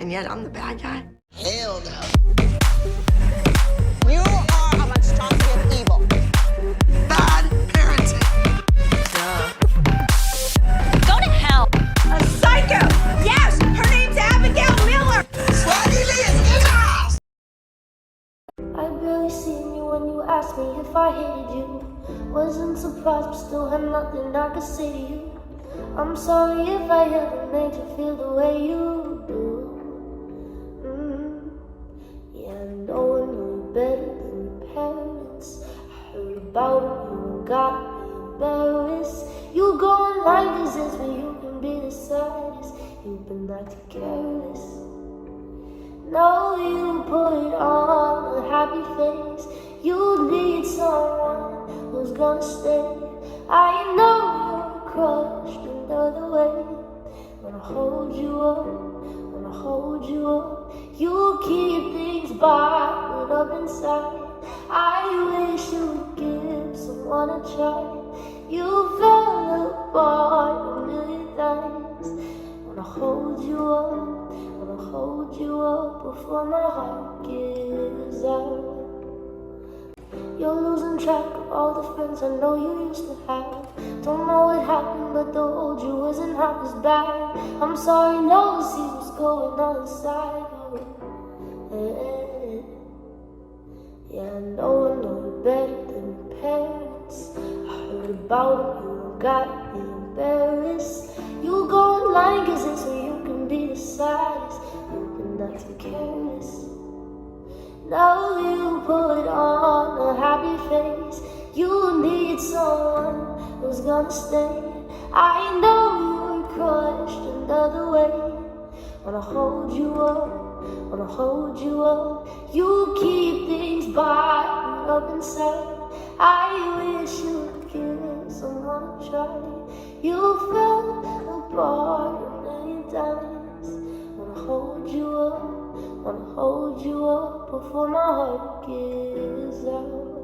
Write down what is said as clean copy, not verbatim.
and yet I'm the bad guy? Hell no. You are a monstrosity of evil. Bad parenting. Go to hell. A psycho! Yes! Her name's Abigail Miller! Swahili is in the house. I barely seen you when you asked me if I hated you. Wasn't surprised, but still had nothing I could say to you. I'm sorry if I ever made you feel the way you do. Yeah, no one knew you better than your parents. I heard about you and got me embarrassed. You go online as this, but you can be the saddest. You've been acting careless. Now you put on a happy face. You need someone who's gonna stay. I know you're crushed under the weight. Wanna hold you up, wanna hold you up. You keep things bottled up inside. I wish you would give someone a try. You fell apart a million times. Wanna hold you up, wanna hold you up before my heart gives out. You're losing track of all the friends I know you used to have. Don't know what happened, but the old you isn't half as bad. I'm sorry, no one sees what's going on inside you. Yeah, no one knows you better than your parents. I heard about you and got me embarrassed. You go online cause it's so you can be the saddest. You've been acting careless. Now you put on a happy face. You need someone who's gonna stay. I know you're crushed under the weight. Wanna hold you up, wanna hold you up. You keep things bottled up inside. I wish you would give someone a try. You fell apart a million times. Wanna hold you up, wanna hold you up before my heart gives out.